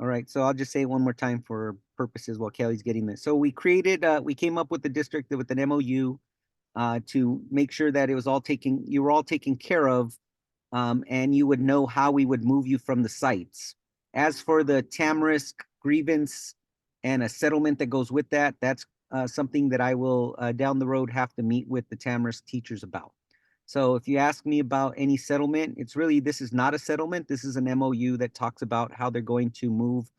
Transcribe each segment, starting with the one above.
All right, so I'll just say it one more time for purposes while Kelly's getting this. So we came up with the district with an MOU to make sure that it was you were all taken care of, and you would know how we would move you from the sites. As for the Tamarisk grievance and a settlement that goes with that, that's something that I will down the road have to meet with the Tamarisk teachers about. So if you ask me about any settlement, this is not a settlement. This is an MOU that talks about how they're going to move.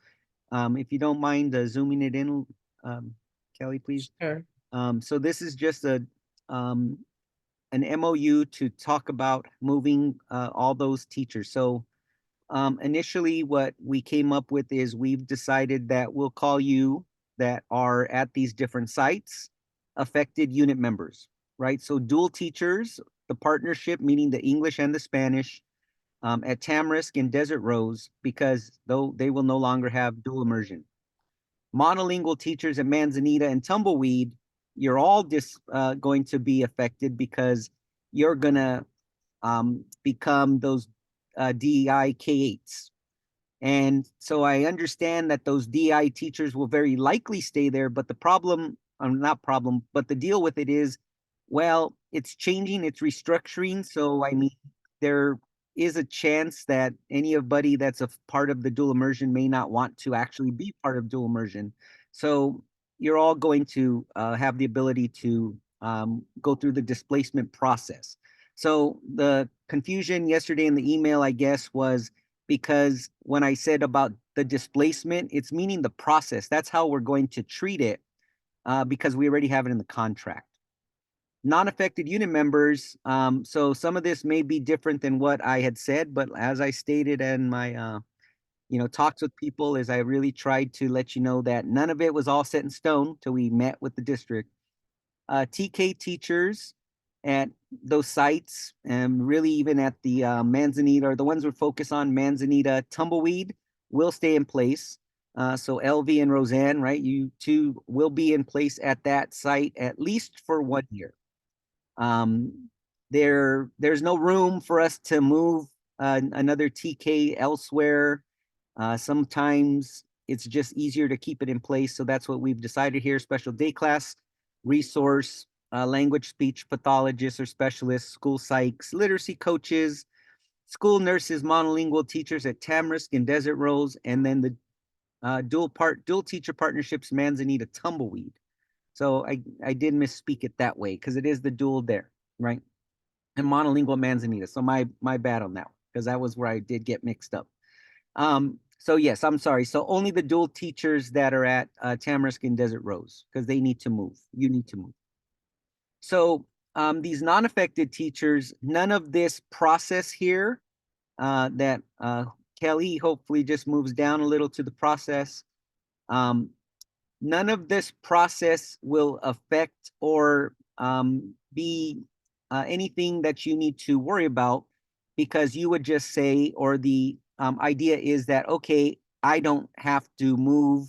If you don't mind zooming it in, Kelly, please. Sure. So this is just um, an MOU to talk about moving all those teachers. So initially, what we came up with is we've decided that we'll call you that are at these different sites affected unit members, right? So dual teachers, the partnership, meaning the English and the Spanish, at Tamarisk and Desert Rose, because though they will no longer have dual immersion. Monolingual teachers at Manzanita and Tumbleweed, you're all going to be affected because you're going to become those DEI K8s. And so I understand that those DI teachers will very likely stay there, but the problem, not problem, but the deal with it is, well, it's changing, it's restructuring. So I mean, there is a chance that anybody that's a part of the dual immersion may not want to actually be part of dual immersion. So you're all going to have the ability to go through the displacement process. So the confusion yesterday in the email, I guess, was because when I said about the displacement, it's meaning the process. That's how we're going to treat it because we already have it in the contract. Non-affected unit members. So some of this may be different than what I had said, but as I stated in my talks with people, is I really tried to let you know that none of it was all set in stone till we met with the district. TK teachers at those sites, and really even at the Manzanita, or the ones we focus on, Manzanita, Tumbleweed, will stay in place. So LV and Roseanne, right? You two will be in place at that site at least for 1 year. There's no room for us to move another TK elsewhere. Sometimes it's just easier to keep it in place. So that's what we've decided here. Special day class, resource, language speech pathologists or specialists, school psychs, literacy coaches, school nurses, monolingual teachers at Tamarisk and Desert Rose, and then the dual teacher partnerships, Manzanita, Tumbleweed. So I did misspeak it that way because it is the dual there, right? And monolingual Manzanita. So my bad on that, because that was where I did get mixed up. So yes, I'm sorry. So only the dual teachers that are at Tamarisk and Desert Rose, because they need to move. You need to move. So these non-affected teachers, none of this process here that Kelly hopefully just moves down a little to the process. None of this process will affect or be anything that you need to worry about, because you would just say, or the idea is that, okay, I don't have to move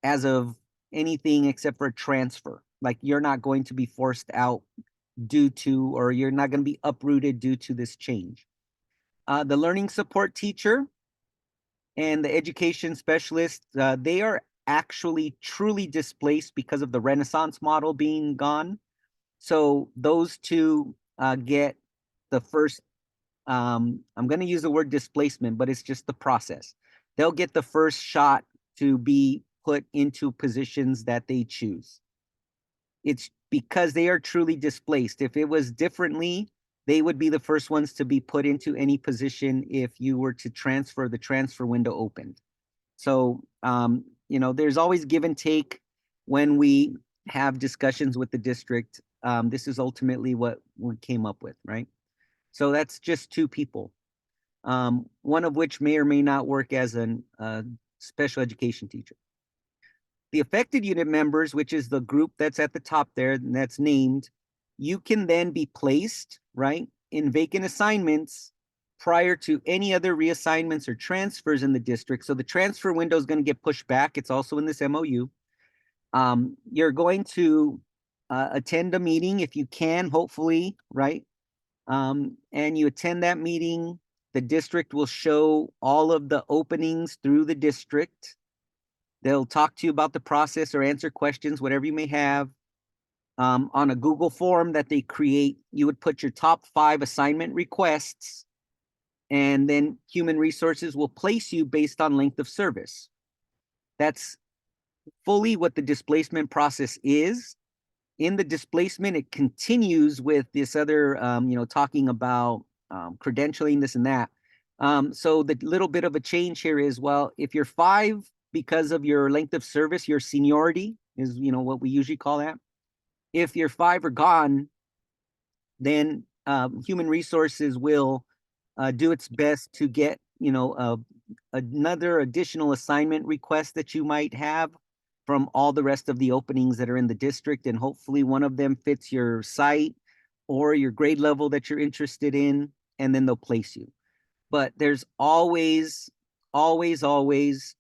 as of anything except for a transfer. Like you're not going to be forced out due to, or you're not going to be uprooted due to this change. The learning support teacher and the education specialist, they are actually truly displaced because of the Renaissance model being gone. So those two get the first, I'm going to use the word displacement, but it's just the process. They'll get the first shot to be put into positions that they choose. It's because they are truly displaced. If it was differently, they would be the first ones to be put into any position if you were to transfer, the transfer window opened. So, there's always give and take when we have discussions with the district. This is ultimately what we came up with, right? So that's just two people, one of which may or may not work as a special education teacher. The affected unit members, which is the group that's at the top there, and that's named, you can then be placed, right, in vacant assignments prior to any other reassignments or transfers in the district. So the transfer window is going to get pushed back. It's also in this MOU. You're going to attend a meeting if you can, hopefully, right? And you attend that meeting. the district will show all of the openings through the district. They'll talk to you about the process or answer questions, whatever you may have. On a Google form that they create, you would put your top 5 assignment requests, and then human resources will place you based on length of service. That's fully what the displacement process is. In the displacement, it continues with this other, talking about credentialing, this and that. So the little bit of a change here is, well, if you're 5 because of your length of service, your seniority is, what we usually call that. If your 5 are gone, then human resources will do its best to get, another additional assignment request that you might have from all the rest of the openings that are in the district. And hopefully one of them fits your site or your grade level that you're interested in, and then they'll place you. But there's always, always, always,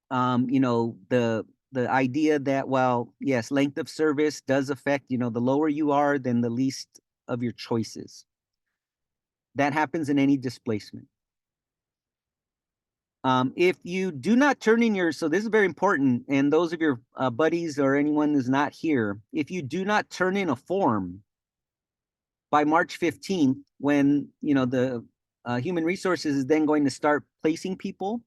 the idea that, well, yes, length of service does affect, the lower you are, then the least of your choices. That happens in any displacement. If you do not turn in your, so this is very important, and those of your buddies or anyone who's not here, if you do not turn in a form by March 15th, when, the human resources is then going to start placing people,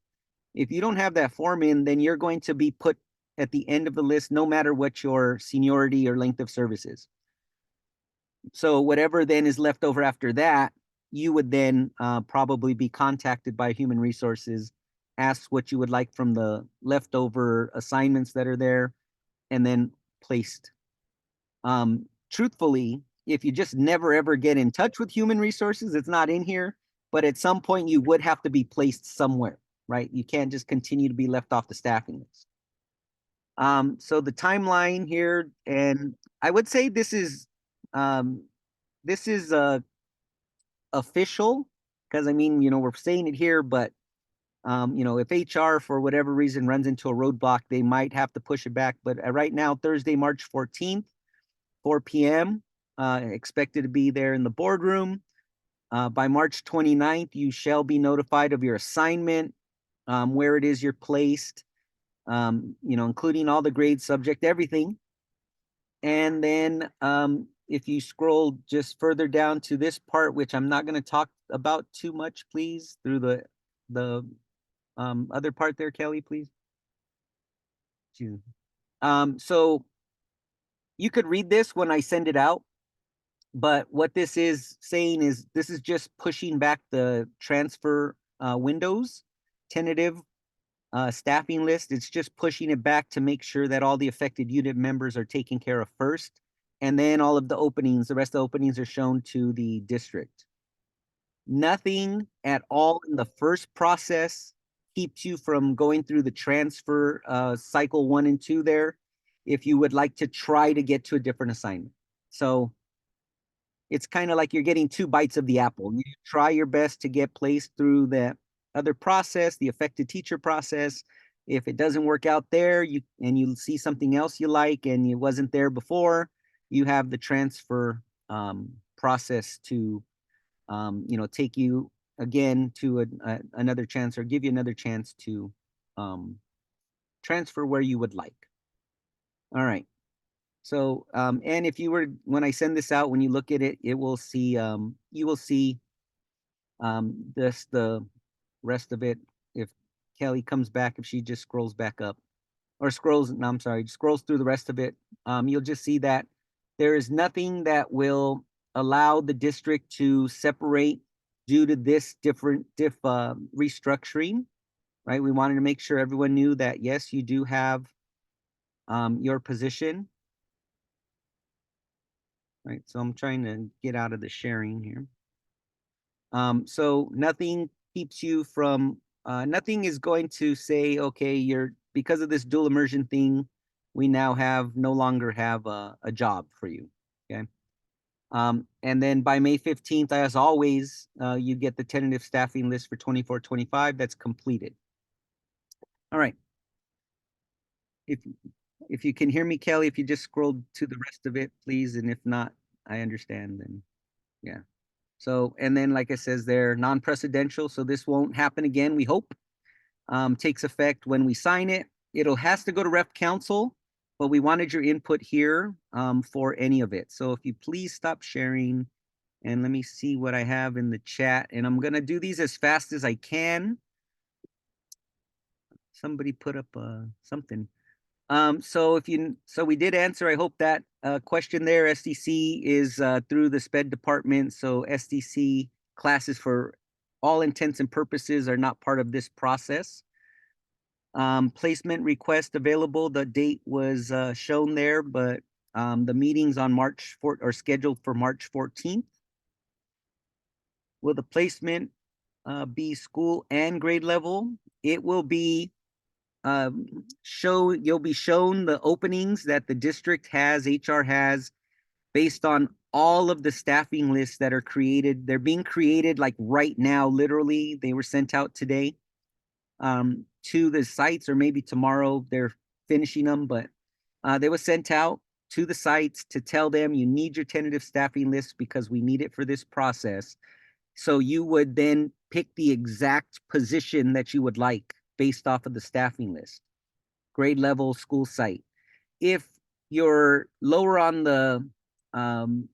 if you don't have that form in, then you're going to be put at the end of the list, no matter what your seniority or length of service is. So whatever then is left over after that, you would then probably be contacted by human resources, ask what you would like from the leftover assignments that are there, and then placed. Truthfully, if you just never ever get in touch with human resources, it's not in here, but at some point you would have to be placed somewhere, right? You can't just continue to be left off the staffing list. So the timeline here, and I would say this is official, because I mean, we're saying it here, but if HR for whatever reason runs into a roadblock, they might have to push it back. But right now, Thursday, March 14th, 4 p.m., expected to be there in the boardroom. By March 29th, you shall be notified of your assignment, where it is you're placed, including all the grades, subject, everything. And then if you scroll just further down to this part, which I'm not going to talk about too much, please, through the other part there, Kelly, please. So you could read this when I send it out, but what this is saying is this is just pushing back the transfer windows, tentative staffing list. It's just pushing it back to make sure that all the affected unit members are taken care of first. And then all of the openings, the rest of the openings are shown to the district. Nothing at all in the first process keeps you from going through the transfer cycle 1 and 2 there, if you would like to try to get to a different assignment. So it's kind of like you're getting 2 bites of the apple. You try your best to get placed through the other process, the affected teacher process. If it doesn't work out there, you see something else you like and it wasn't there before, you have the transfer process to take you again to another chance, or give you another chance to transfer where you would like. All right. So, and if you were, when I send this out, when you look at it, it will see, you will see the rest of it. If Kelly comes back, if she just scrolls back up, or scrolls, no, I'm sorry, scrolls through the rest of it, you'll just see that there is nothing that will allow the district to separate due to this restructuring, right? We wanted to make sure everyone knew that, yes, you do have your position, right? So I'm trying to get out of the sharing here. So nothing keeps you from, nothing is going to say, okay, because of this dual immersion thing, we now no longer have a job for you, okay? And then by May 15th, as always, you get the tentative staffing list for 24-25 that's completed. All right. If you can hear me, Kelly, if you just scroll to the rest of it, please. And if not, I understand then, yeah. So, and then like it says there, non-precedential, so this won't happen again, we hope. Takes effect when we sign it. It'll has to go to Rep Council, but we wanted your input here for any of it. So if you please stop sharing, and let me see what I have in the chat, and I'm gonna do these as fast as I can. Somebody put up something. So we did answer. I hope that question there. SDC is through the SPED department. So SDC classes, for all intents and purposes, are not part of this process. Placement request available. The date was shown there, but the meetings on March 4th are scheduled for March 14th. Will the placement be school and grade level? It will be you'll be shown the openings that the district has, HR has, based on all of the staffing lists that are created. They're being created like right now, literally. They were sent out today to the sites, or maybe tomorrow they're finishing them, but they were sent out to the sites to tell them you need your tentative staffing list because we need it for this process. So you would then pick the exact position that you would like based off of the staffing list, grade level, school site. If you're lower on the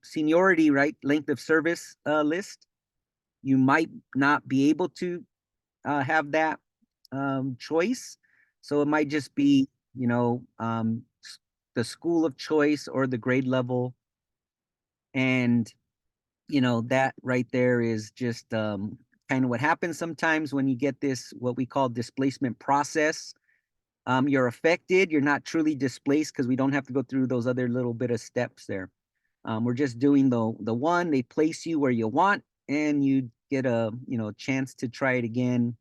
seniority, right, length of service list, you might not be able to have that choice. So it might just be, the school of choice or the grade level. And, that right there is just kind of what happens sometimes when you get this, what we call displacement process. You're affected, you're not truly displaced because we don't have to go through those other little bit of steps there. We're just doing the one, they place you where you want, and you get a chance to try it again.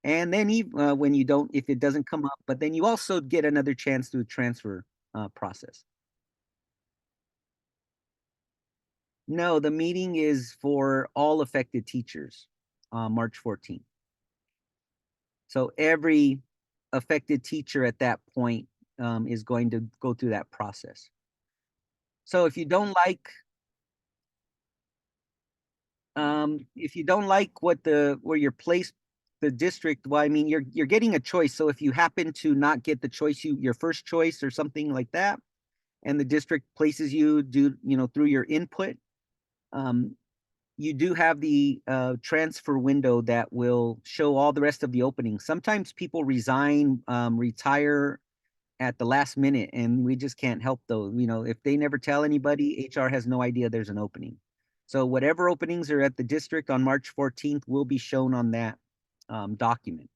And then when you don't, if it doesn't come up, but then you also get another chance to transfer process. No, the meeting is for all affected teachers, March 14th. So every affected teacher at that point is going to go through that process. So if you don't like where you're placed, the district, well, I mean, you're getting a choice. So if you happen to not get the choice, your first choice or something like that, and the district places you through your input, you do have the transfer window that will show all the rest of the openings. Sometimes people resign, retire at the last minute, and we just can't help those. If they never tell anybody, HR has no idea there's an opening. So whatever openings are at the district on March 14th will be shown on that document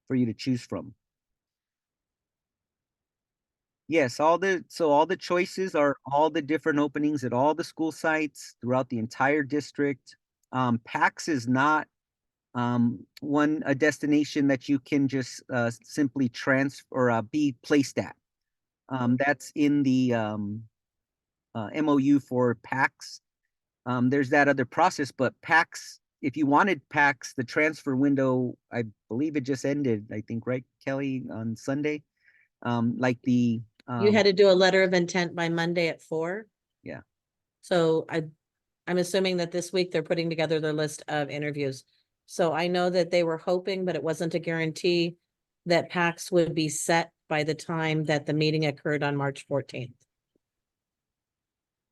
for you to choose from. Yes, all the choices are all the different openings at all the school sites throughout the entire district. PAX is not a destination that you can just simply transfer or be placed at. That's in the MOU for PAX. There's that other process, but PAX, if you wanted PAX, the transfer window, I believe it just ended, I think, right, Kelly, on Sunday? You had to do a letter of intent by Monday at 4. Yeah. So I'm assuming that this week they're putting together their list of interviews. So I know that they were hoping, but it wasn't a guarantee, that PAX would be set by the time that the meeting occurred on March 14th.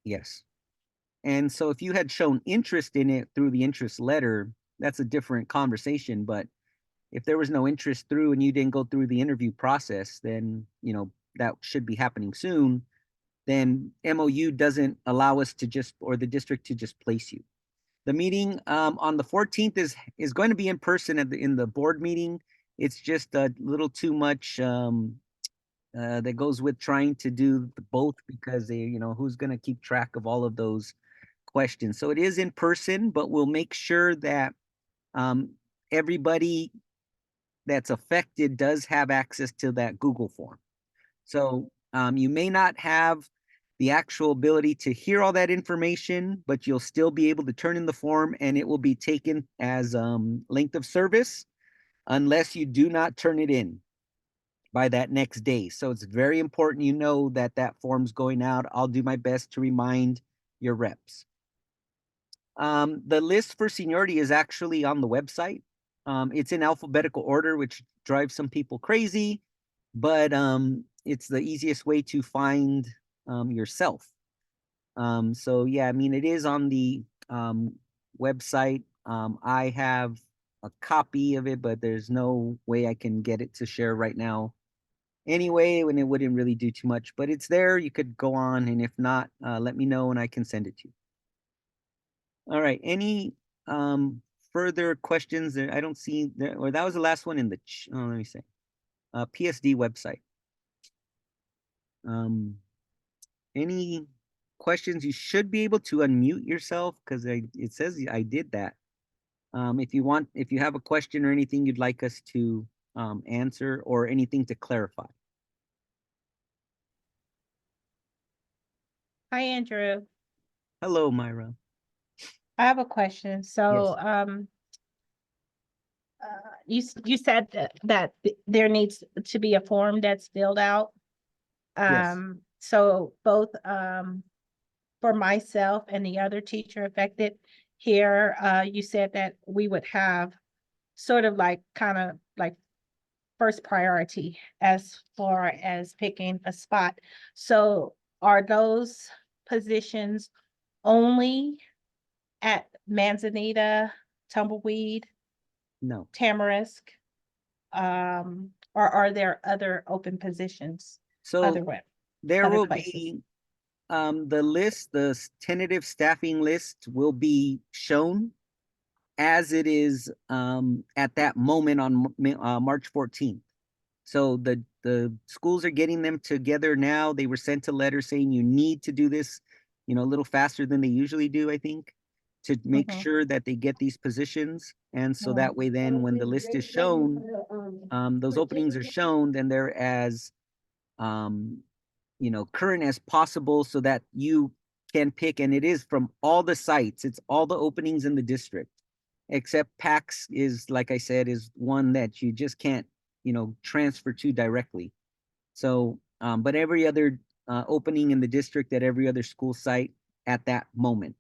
Yes. And so if you had shown interest in it through the interest letter, that's a different conversation. But if there was no interest through and you didn't go through the interview process, then, that should be happening soon. Then MOU doesn't allow us to just, or the district to just place you. The meeting on the 14th is going to be in person in the board meeting. It's just a little too much that goes with trying to do both, because who's going to keep track of all of those questions. So it is in person, but we'll make sure that everybody that's affected does have access to that Google form. So you may not have the actual ability to hear all that information, but you'll still be able to turn in the form, and it will be taken as length of service unless you do not turn it in by that next day. So it's very important that form's going out. I'll do my best to remind your reps. The list for seniority is actually on the website. It's in alphabetical order, which drives some people crazy, but it's the easiest way to find yourself. So yeah, I mean, it is on the website. I have a copy of it, but there's no way I can get it to share right now anyway, when it wouldn't really do too much, but it's there. You could go on, and if not, let me know and I can send it to you. All right. Any further questions there? I don't see there, or that was the last one in the, let me say, PSD website. Um, any questions? You should be able to unmute yourself because it says I did that. If you want, if you have a question or anything you'd like us to answer or anything to clarify. Hi, Andrew. Hello, Myra. I have a question. Yes. So, you said that there needs to be a form that's filled out. Yes. So both, for myself and the other teacher affected here, you said that we would have sort of like, kind of like first priority as far as picking a spot. So are those positions only at Manzanita, Tumbleweed, No. Tamarisk? Or are there other open positions So there other will places? be the list, the tentative staffing list will be shown as it is at that moment on March 14th. So the schools are getting them together now. They were sent a letter saying you need to do this, a little faster than they usually do, I think, to make Mhm. sure that they get these positions. And so that way, then when the list is shown, those openings are shown, then they're as um, current as possible so that you can pick, and it is from all the sites. It's all the openings in the district, except PAX is, like I said, is one that you just can't, transfer to directly. So, but every other opening in the district at every other school site at that moment.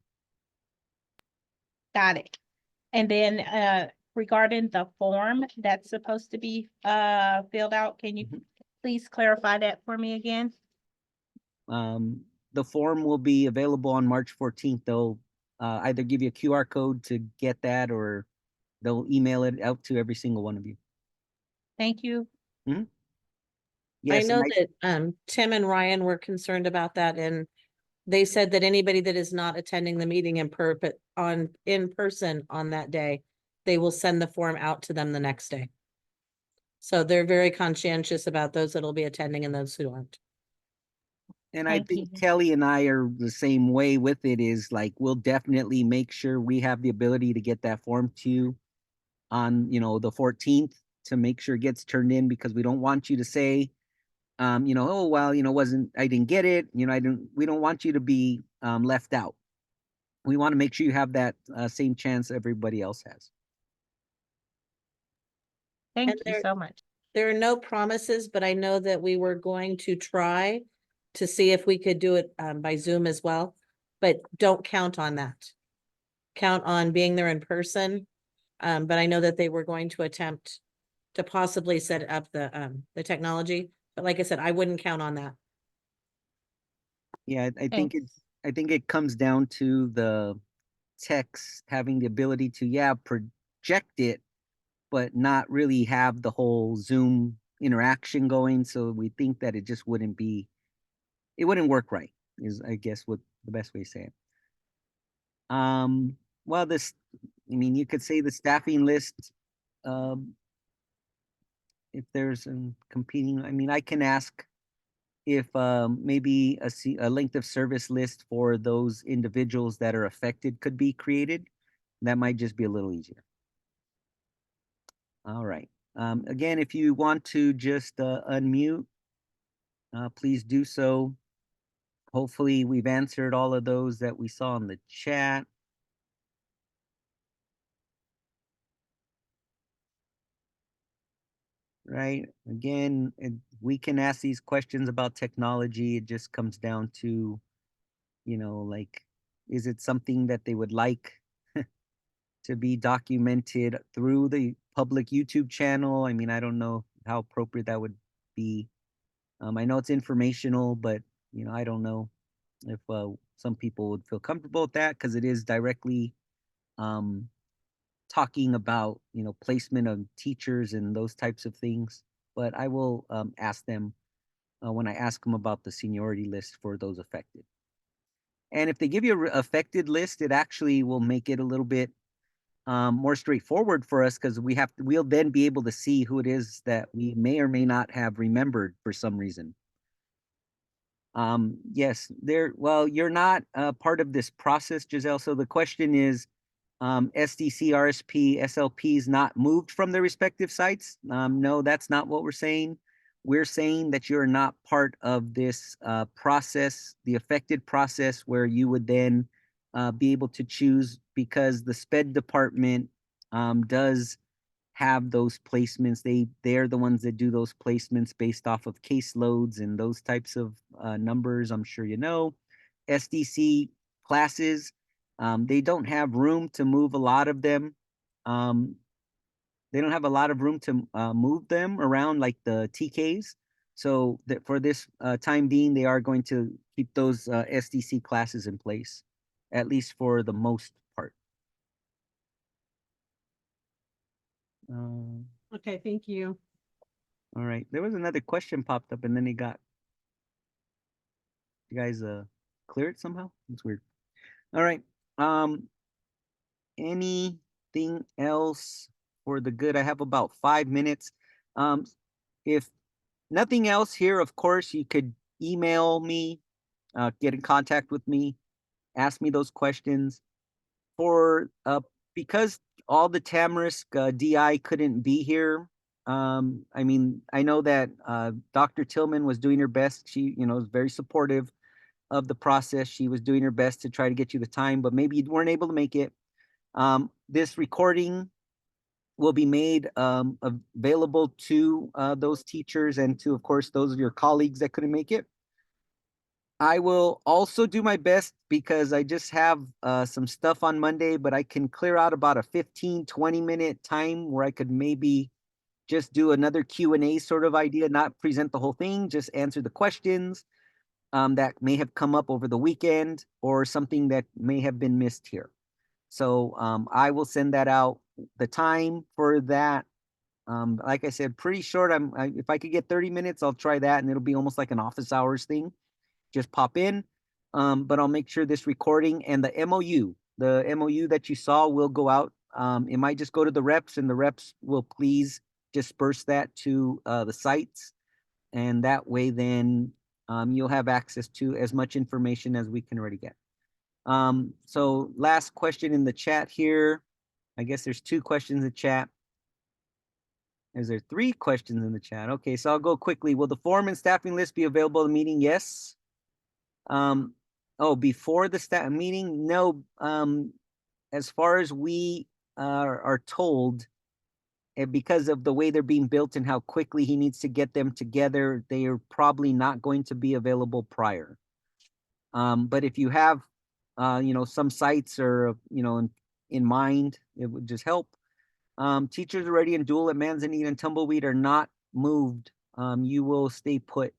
Got it. And then, regarding the form that's supposed to be, filled out, can you Mhm. please clarify that for me again? The form will be available on March 14th. They'll either give you a QR code to get that, or they'll email it out to every single one of you. Thank you. I Yes, and know that Tim and Ryan were concerned about that, and they said that anybody that is not attending the meeting in person on that day, they will send the form out to them the next day. So they're very conscientious about those that'll be attending and those who aren't. and I Thank think you. Kelly and I are the same way with it, is like we'll definitely make sure we have the ability to get that form to you on, the 14th, to make sure it gets turned in, because we don't want you to say, oh well, wasn't, I didn't get it, we don't want you to be left out. We want to make sure you have that same chance everybody else has. Thank And you so much. there are no promises, but I know that we were going to try to see if we could do it by Zoom as well, but don't count on that. Count on being there in person. But I know that they were going to attempt to possibly set up the technology. But like I said, I wouldn't count on that. Yeah, Thanks. I think it comes down to the techs having the ability to, yeah, project it, but not really have the whole Zoom interaction going. So we think that it just it wouldn't work right, is I guess what the best way to say it. Well, I mean, you could say the staffing list, um, if there's some competing, I mean, I can ask if maybe a length of service list for those individuals that are affected could be created. That might just be a little easier. All right. Again, if you want to just unmute, please do so. Hopefully we've answered all of those that we saw in the chat. Right. Again, we can ask these questions about technology. It just comes down to, like, is it something that they would like to be documented through the public YouTube channel. I mean, I don't know how appropriate that would be. I know it's informational, but I don't know if some people would feel comfortable with that because it is directly um, talking about placement of teachers and those types of things. But I will ask them when I ask them about the seniority list for those affected. And if they give you a affected list, it actually will make it a little bit more straightforward for us because we'll then be able to see who it is that we may or may not have remembered for some reason. Yes, well, you're not part of this process, Giselle. So the question is, SDC, RSP, SLPs not moved from their respective sites? No, that's not what we're saying. We're saying that you're not part of this process, the affected process, where you would then be able to choose because the SPED department does have those placements. They're the ones that do those placements based off of caseloads and those types of numbers. I'm sure you know. SDC classes, they don't have room to move a lot of them. They don't have a lot of room to move them around like the TKs. So that for this time being, they are going to keep those SDC classes in place, at least for the most part. Okay, thank you. All right. There was another question popped up and then it got, you guys cleared somehow? It's weird. All right. Anything else for the good? I have about 5 minutes. If nothing else here, of course, you could email me, get in contact with me, ask me those questions. For because all the Tamarisk DI couldn't be here. I mean, I know that Dr. Tillman was doing her best. She, was very supportive of the process. She was doing her best to try to get you the time, but maybe you weren't able to make it. This recording will be made available to those teachers and to, of course, those of your colleagues that couldn't make it. I will also do my best because I just have some stuff on Monday, but I can clear out about a 15-20 minute time where I could maybe just do another Q&A sort of idea, not present the whole thing, just answer the questions that may have come up over the weekend or something that may have been missed here. So I will send that out. The time for that, like I said, pretty short. If I could get 30 minutes, I'll try that, and it'll be almost like an office hours thing. Just pop in, but I'll make sure this recording and the MOU that you saw will go out. It might just go to the reps, and the reps will please disperse that to the sites, and that way then you'll have access to as much information as we can already get. So last question in the chat here. I guess there's 2 questions in the chat. Is there 3 questions in the chat? Okay, so I'll go quickly. Will the form and staffing list be available at the meeting? Yes. Before the staff meeting? No. As far as we are told, because of the way they're being built and how quickly he needs to get them together, they are probably not going to be available prior. But if you have, some sites or, in mind, it would just help. Teachers already in dual at Manzanita and Tumbleweed are not moved. You will stay put.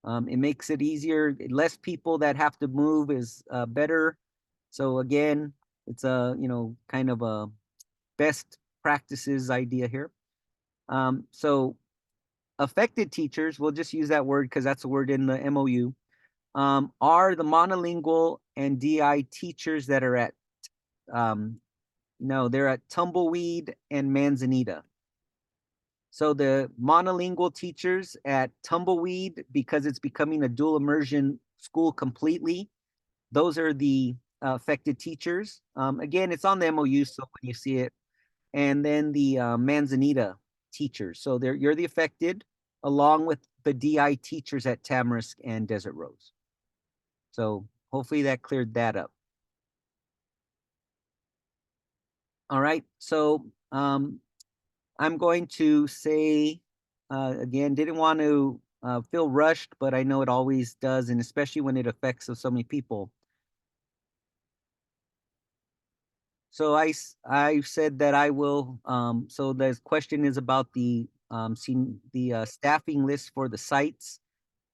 It makes it easier. Less people that have to move is better. So again, it's a, kind of a best practices idea here. So affected teachers, we'll just use that word because that's a word in the MOU, are the monolingual and DI teachers that are at, no, they're at Tumbleweed and Manzanita. So the monolingual teachers at Tumbleweed, because it's becoming a dual immersion school completely, those are the affected teachers. Again, it's on the MOU, so when you see it. And then the Manzanita teachers. So you're the affected, along with the DI teachers at Tamarisk and Desert Rose. So hopefully that cleared that up. All right, so I'm going to say, again, didn't want to feel rushed, but I know it always does, and especially when it affects so many people. So I said that I will, so the question is about the, staffing list for the sites.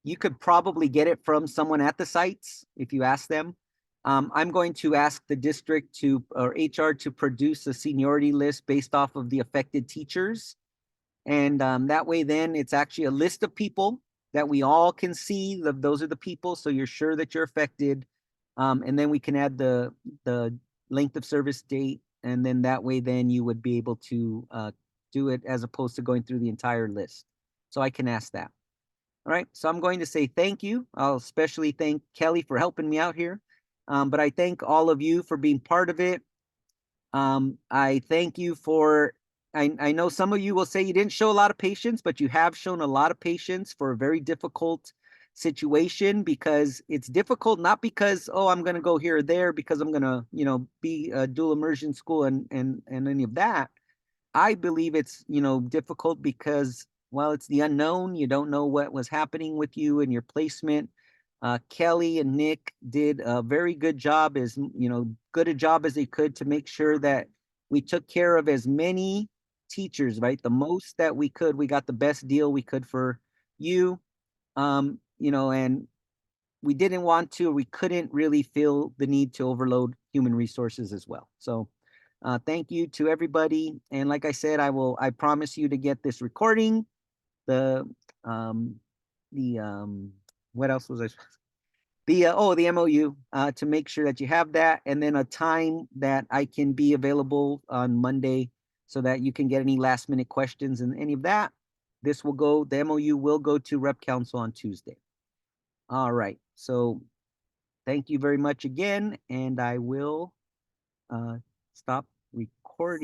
You could probably get it from someone at the sites if you ask them. I'm going to ask the district or HR to produce a seniority list based off of the affected teachers. And that way, then it's actually a list of people that we all can see. Those are the people, so you're sure that you're affected. And then we can add the length of service date, and then that way, then you would be able to do it as opposed to going through the entire list. So I can ask that. All right, so I'm going to say thank you. I'll especially thank Kelly for helping me out here. But I thank all of you for being part of it. I thank you for, I know some of you will say you didn't show a lot of patience, but you have shown a lot of patience for a very difficult situation, because it's difficult not because, oh, I'm going to go here or there because I'm going to, be a dual immersion school and any of that. I believe it's, difficult because, well, it's the unknown. You don't know what was happening with you and your placement. Kelly and Nick did a very good job, as good a job as they could, to make sure that we took care of as many teachers, right? The most that we could. We got the best deal we could for you. And we didn't want to, we couldn't really feel the need to overload human resources as well. So thank you to everybody. And like I said, I promise you to get this recording, the, um, what else was I supposed to? The MOU, to make sure that you have that, and then a time that I can be available on Monday so that you can get any last minute questions and any of that. The MOU will go to Rep Council on Tuesday. All right. So thank you very much again, and I will stop recording.